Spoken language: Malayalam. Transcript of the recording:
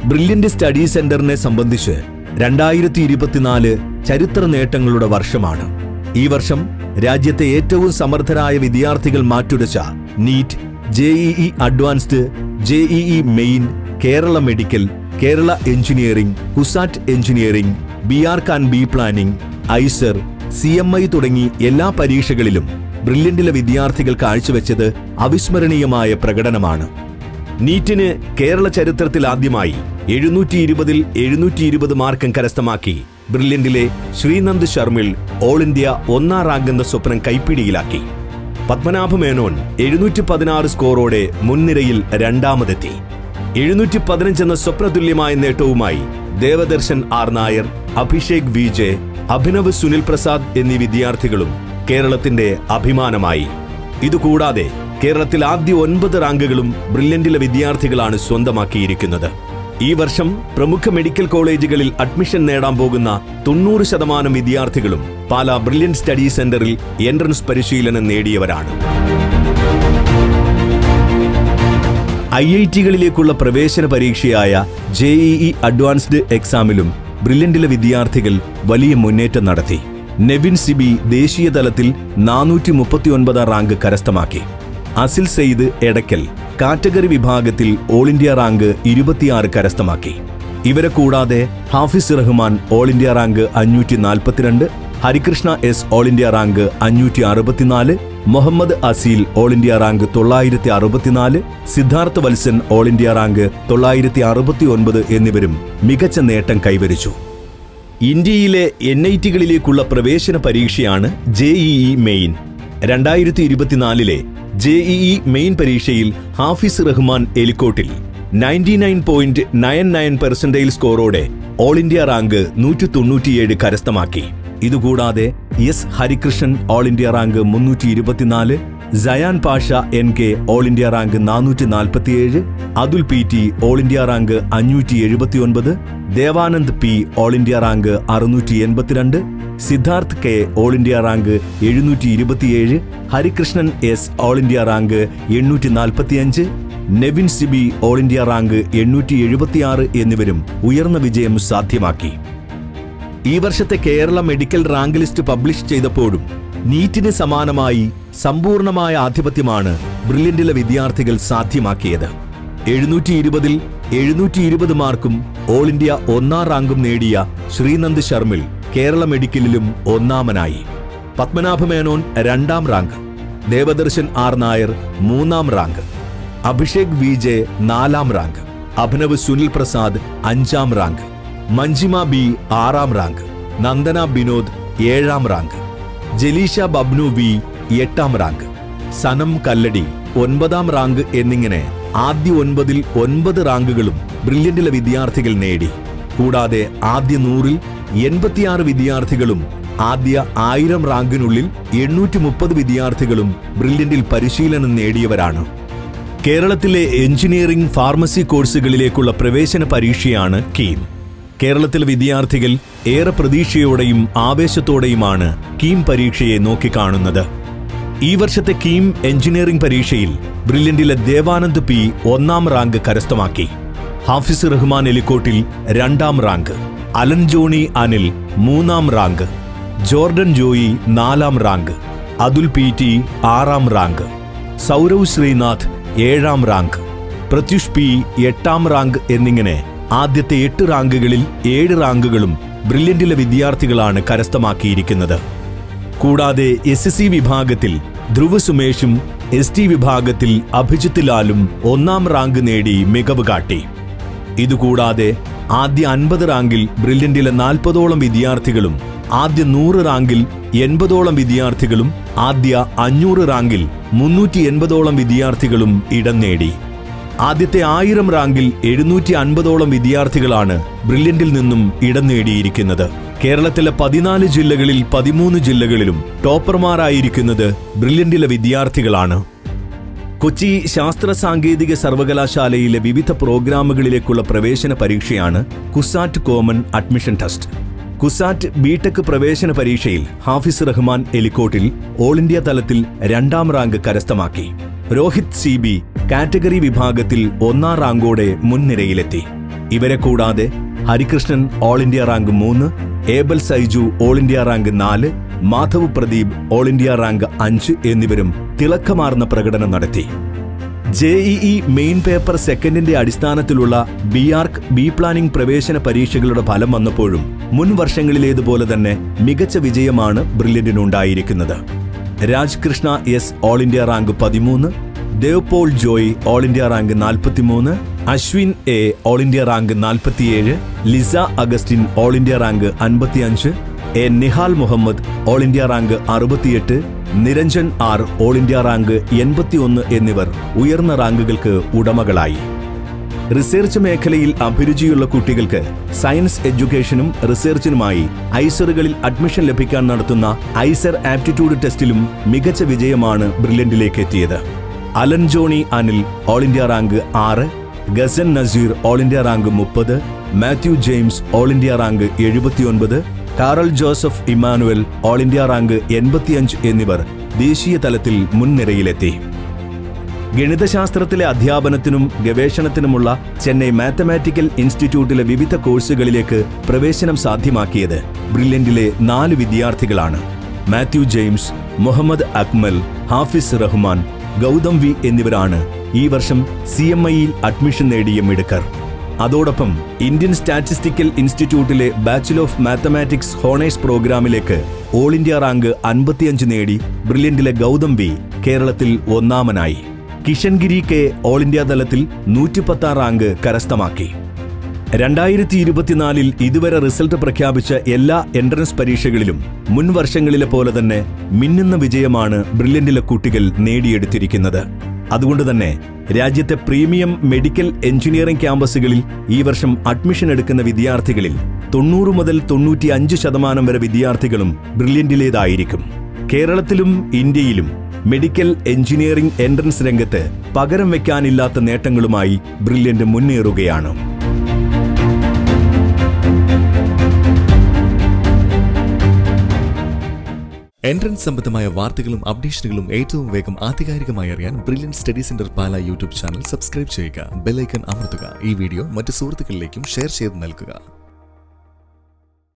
ബ്രില്യന്റ് സ്റ്റഡി സെന്ററിനെ സംബന്ധിച്ച് 2024 ചരിത്ര നേട്ടങ്ങളുടെ വർഷമാണ്. ഈ വർഷം രാജ്യത്തെ ഏറ്റവും സമർത്ഥരായ വിദ്യാർത്ഥികൾ മാറ്റുരച്ച NEET, JEE advanced, JEE main, Kerala medical, Kerala engineering, CUSAT engineering, BRCAN-B planning, IISER, CMI തുടങ്ങി എല്ലാ പരീക്ഷകളിലും ബ്രില്യന്റിലെ വിദ്യാർത്ഥികൾ കാഴ്ചവെച്ചത് അവിസ്മരണീയമായ പ്രകടനമാണ്. നീറ്റിന് കേരള ചരിത്രത്തിൽ ആദ്യമായി 720-ൽ 720 മാർക്കും കരസ്ഥമാക്കി ബ്രില്യന്റിലെ ശ്രീനന്ദ് ശർമിൾ ഓൾ ഇന്ത്യ 1ാം റാങ്ക് എന്ന സ്വപ്നം കൈപ്പിടിയിലാക്കി. പത്മനാഭ മേനോൻ 716 സ്കോറോടെ മുൻനിരയിൽ രണ്ടാമതെത്തി. 715 എന്ന സ്വപ്നതുല്യമായ നേട്ടവുമായി ദേവദർശൻ R നായർ, അഭിഷേക് VJ, അഭിനവ് സുനിൽ പ്രസാദ് എന്നീ വിദ്യാർത്ഥികളും കേരളത്തിന്റെ അഭിമാനമായി. ഇതുകൂടാതെ കേരളത്തിൽ ആദ്യ 9 റാങ്കുകളും ബ്രില്യന്റിലെ വിദ്യാർത്ഥികളാണ് സ്വന്തമാക്കിയിരിക്കുന്നത്. ഈ വർഷം പ്രമുഖ മെഡിക്കൽ കോളേജുകളിൽ അഡ്മിഷൻ നേടാൻ പോകുന്ന 90% വിദ്യാർത്ഥികളും പാലാ ബ്രില്യന്റ് സ്റ്റഡി സെന്ററിൽ എൻട്രൻസ് പരിശീലനം നേടിയവരാണ്. IIT-കളിലേക്കുള്ള പ്രവേശന പരീക്ഷയായ JEE അഡ്വാൻസ്ഡ് എക്സാമിലും ബ്രില്യന്റിലെ വിദ്യാർത്ഥികൾ വലിയ മുന്നേറ്റം നടത്തി. നെവിൻ സിബി ദേശീയ തലത്തിൽ 439 റാങ്ക് കരസ്ഥമാക്കി. അസിൽ സെയ്ദ് എടക്കൽ കാറ്റഗറി വിഭാഗത്തിൽ ഓൾ ഇന്ത്യ റാങ്ക് 26 കരസ്ഥമാക്കി. ഇവരെ കൂടാതെ Hafiz Rahman all India rank 542, Harikrishna S all India rank 564, Muhammad Aseel all India rank 964, Siddharth Vatsan all India rank 969 എന്നിവരും മികച്ച നേട്ടം കൈവരിച്ചു. ഇന്ത്യയിലെ NIT-കളിലേക്കുള്ള പ്രവേശന പരീക്ഷയാണ് JEE മെയിൻ. 2024-ലെ JEE മെയിൻ പരീക്ഷയിൽ ഹാഫിസ് റഹ്മാൻ എലിക്കോട്ടിൽ 99.99% സ്കോറോടെ ഓൾ ഇന്ത്യ റാങ്ക് 197 കരസ്ഥമാക്കി. ഇതുകൂടാതെ S Harikrishnan all India rank 324, Sayan Pasha NK all India rank 447, Athul PT all India rank 579, Devanand P all India rank 682, Siddharth K all India rank 727, Harikrishnan S all India rank 845, Nevin Sibi all India rank 876 എന്നിവരും ഉയർന്ന വിജയം സാധ്യമാക്കി. ഈ വർഷത്തെ Kerala medical rank list publish ചെയ്തപ്പോഴും നീറ്റിന് സമാനമായി സമ്പൂർണമായ ആധിപത്യമാണ് ബ്രില്യന്റിലെ വിദ്യാർത്ഥികൾ സാധ്യമാക്കിയത്. 720-ൽ 720 മാർക്കും ഓൾ ഇന്ത്യ 1ാം റാങ്കും നേടിയ ശ്രീനന്ദ് ശർമിൾ കേരള മെഡിക്കലിലും ഒന്നാമനായി. പത്മനാഭ മേനോൻ 2ാം റാങ്ക്, ദേവദർശൻ R നായർ 3ാം റാങ്ക്, അഭിഷേക് VJ 4ാം റാങ്ക്, അഭിനവ് സുനിൽ പ്രസാദ് 5ാം റാങ്ക്, മഞ്ജിമ B 6ാം റാങ്ക്, നന്ദന ബിനോദ് 7ാം റാങ്ക്, ജലീഷ ബബ്നു V 8ാം റാങ്ക്, സനം കല്ലടി 9ാം റാങ്ക് എന്നിങ്ങനെ ആദ്യ 9-ൽ 9 റാങ്കുകളും ബ്രില്യന്റിലെ വിദ്യാർത്ഥികൾ നേടി. കൂടാതെ ആദ്യ 100-ൽ 86 വിദ്യാർത്ഥികളും ആദ്യ 1000 റാങ്കിനുള്ളിൽ 830 വിദ്യാർത്ഥികളും ബ്രില്യന്റിൽ പരിശീലനം നേടിയവരാണ്. കേരളത്തിലെ എഞ്ചിനീയറിംഗ്, ഫാർമസി കോഴ്സുകളിലേക്കുള്ള പ്രവേശന പരീക്ഷയാണ് കീം. കേരളത്തിലെ വിദ്യാർത്ഥികൾ ഏറെ പ്രതീക്ഷയോടെയും ആവേശത്തോടെയുമാണ് കീം പരീക്ഷയെ നോക്കിക്കാണുന്നത്. ഈ വർഷത്തെ കീം എഞ്ചിനീയറിംഗ് പരീക്ഷയിൽ ബ്രില്യന്റിലെ ദേവാനന്ദ് P 1ാം റാങ്ക് കരസ്ഥമാക്കി. ഹാഫിസ് റഹ്മാൻ എലിക്കോട്ടിൽ 2ാം റാങ്ക്, അലൻ ജോണി അനിൽ 3ാം റാങ്ക്, ജോർഡൻ ജോയി 4ാം റാങ്ക്, അതുൽ PT 6ാം റാങ്ക്, സൗരവ് ശ്രീനാഥ് 7ാം റാങ്ക്, പ്രത്യുഷ് P 8ാം റാങ്ക് എന്നിങ്ങനെ ആദ്യത്തെ 8 റാങ്കുകളിൽ 7 റാങ്കുകളും ബ്രില്യന്റിലെ വിദ്യാർത്ഥികളാണ് കരസ്ഥമാക്കിയിരിക്കുന്നത്. കൂടാതെ SSC വിഭാഗത്തിൽ ധ്രുവ് സുമേഷും ST വിഭാഗത്തിൽ അഭിജിത്ത് ലാലും 1ാം റാങ്ക് നേടി മികവ് കാട്ടി. ഇതുകൂടാതെ ആദ്യ 50 റാങ്കിൽ ബ്രില്യന്റിലെ 40ഓളം വിദ്യാർത്ഥികളും ആദ്യ 100 റാങ്കിൽ 80ഓളം വിദ്യാർത്ഥികളും ആദ്യ 500 റാങ്കിൽ 380ഓളം വിദ്യാർത്ഥികളും ഇടം നേടി. ആദ്യത്തെ 1000 റാങ്കിൽ 750ഓളം വിദ്യാർത്ഥികളാണ് ബ്രില്യന്റിൽ നിന്നും ഇടം നേടിയിരിക്കുന്നത്. കേരളത്തിലെ 14 ജില്ലകളിൽ 13 ജില്ലകളിലും ടോപ്പർമാരായിരിക്കുന്നത് ബ്രില്യന്റിലെ വിദ്യാർത്ഥികളാണ്. കൊച്ചി ശാസ്ത്ര സാങ്കേതിക സർവകലാശാലയിലെ വിവിധ പ്രോഗ്രാമുകളിലേക്കുള്ള പ്രവേശന പരീക്ഷയാണ് CUSAT common admission test. CUSAT B Tech പ്രവേശന പരീക്ഷയിൽ ഹാഫിസ് റഹ്മാൻ എലിക്കോട്ടിൽ ഓൾ ഇന്ത്യ തലത്തിൽ 2ാം റാങ്ക് കരസ്ഥമാക്കി. രോഹിത് CB കാറ്റഗറി വിഭാഗത്തിൽ 1ാം റാങ്കോടെ മുൻനിരയിലെത്തി. ഇവരെ കൂടാതെ Harikrishnan all India rank 3, Abel Saiju all India rank 4, Madhav Pradeep all India rank 5 എന്നിവരും തിളക്കമാർന്ന പ്രകടനം നടത്തി. JEE മെയിൻ പേപ്പർ സെക്കൻഡിന്റെ അടിസ്ഥാനത്തിലുള്ള BARC ബി പ്ലാനിംഗ് പ്രവേശന പരീക്ഷകളുടെ ഫലം വന്നപ്പോഴും മുൻ വർഷങ്ങളിലേതുപോലെ തന്നെ മികച്ച വിജയമാണ് ബ്രില്യന്റിനുണ്ടായിരിക്കുന്നത്. Raj Krishna S all India rank 13, Devpaul Joy all India rank 43, Ashwin A all India rank 47, Lisa Augustine all India rank 55, Nihal Muhammad all India rank 68, Niranjan R all India rank 81 എന്നിവർ ഉയർന്ന റാങ്കുകൾക്ക് ഉടമകളായി. റിസർച്ച് മേഖലയിൽ അഭിരുചിയുള്ള കുട്ടികൾക്ക് സയൻസ് എഡ്യൂക്കേഷനും റിസർച്ചിനുമായി ഐസറുകളിൽ അഡ്മിഷൻ ലഭിക്കാൻ നടത്തുന്ന ഐസർ ആപ്റ്റിറ്റ്യൂഡ് ടെസ്റ്റിലും മികച്ച വിജയമാണ് ബ്രില്യന്റിലേക്ക് എത്തിയത്. Alan Johnny Anil all India rank 6, Gasan Naseer all India rank 30, Matthew James all India rank 79, Karel Joseph Emmanuel all India rank 85 എന്നിവർ ദേശീയ തലത്തിൽ മുൻനിരയിലെത്തി. ഗണിതശാസ്ത്രത്തിലെ അധ്യാപനത്തിനും ഗവേഷണത്തിനുമുള്ള ചെന്നൈ മാത്തമാറ്റിക്കൽ ഇൻസ്റ്റിറ്റ്യൂട്ടിലെ വിവിധ കോഴ്സുകളിലേക്ക് പ്രവേശനം സാധ്യമാക്കിയത് ബ്രില്യന്റിലെ 4 വിദ്യാർത്ഥികളാണ്. മാത്യു ജെയിംസ്, മുഹമ്മദ് അക്മൽ, ഹാഫിസ് റഹ്മാൻ, ഗൗതം വി എന്നിവരാണ് ഈ വർഷം CMIയിൽ അഡ്മിഷൻ നേടിയ മിടുക്കർ. അതോടൊപ്പം ഇന്ത്യൻ സ്റ്റാറ്റിസ്റ്റിക്കൽ ഇൻസ്റ്റിറ്റ്യൂട്ടിലെ ബാച്ചിലർ ഓഫ് മാത്തമാറ്റിക്സ് ഹോണേഴ്സ് പ്രോഗ്രാമിലേക്ക് ഓൾ ഇന്ത്യ റാങ്ക് 55 നേടി ബ്രില്യന്റിലെ ഗൗതം വി കേരളത്തിൽ ഒന്നാമനായി. കിഷൻഗിരി കെ ഓൾ ഇന്ത്യ തലത്തിൽ 110 റാങ്ക് കരസ്ഥമാക്കി. 2024 ഇതുവരെ റിസൾട്ട് പ്രഖ്യാപിച്ച എല്ലാ എൻട്രൻസ് പരീക്ഷകളിലും മുൻ വർഷങ്ങളിലെ പോലെ തന്നെ മിന്നുന്ന വിജയമാണ് ബ്രില്യന്റിലെ കുട്ടികൾ നേടിയെടുത്തിരിക്കുന്നത്. അതുകൊണ്ട് തന്നെ രാജ്യത്തെ പ്രീമിയം മെഡിക്കൽ എഞ്ചിനീയറിംഗ് ക്യാമ്പസുകളിൽ ഈ വർഷം അഡ്മിഷൻ എടുക്കുന്ന വിദ്യാർത്ഥികളിൽ 90 മുതൽ 95% വരെ വിദ്യാർത്ഥികളും ബ്രില്യന്റിലേതായിരിക്കും. കേരളത്തിലും ഇന്ത്യയിലും മെഡിക്കൽ എഞ്ചിനീയറിംഗ് എൻട്രൻസ് രംഗത്ത് പകരം വയ്ക്കാനില്ലാത്ത നേട്ടങ്ങളുമായി ബ്രില്യന്റ് മുന്നേറുകയാണ്. എൻട്രൻസ് സംബന്ധമായ വാർത്തകളും അപ്ഡേഷനുകളും ഏറ്റവും വേഗം ആധികാരികമായി അറിയാൻ ബ്രില്യന്റ് സ്റ്റഡി സെന്റർ പാല യൂട്യൂബ് ചാനൽ സബ്സ്ക്രൈബ് ചെയ്യുക. ബെൽ ഐക്കൺ അമർത്തുക. ഈ വീഡിയോ മറ്റ് സുഹൃത്തുക്കളിലേക്കും ഷെയർ ചെയ്ത് നൽകുക.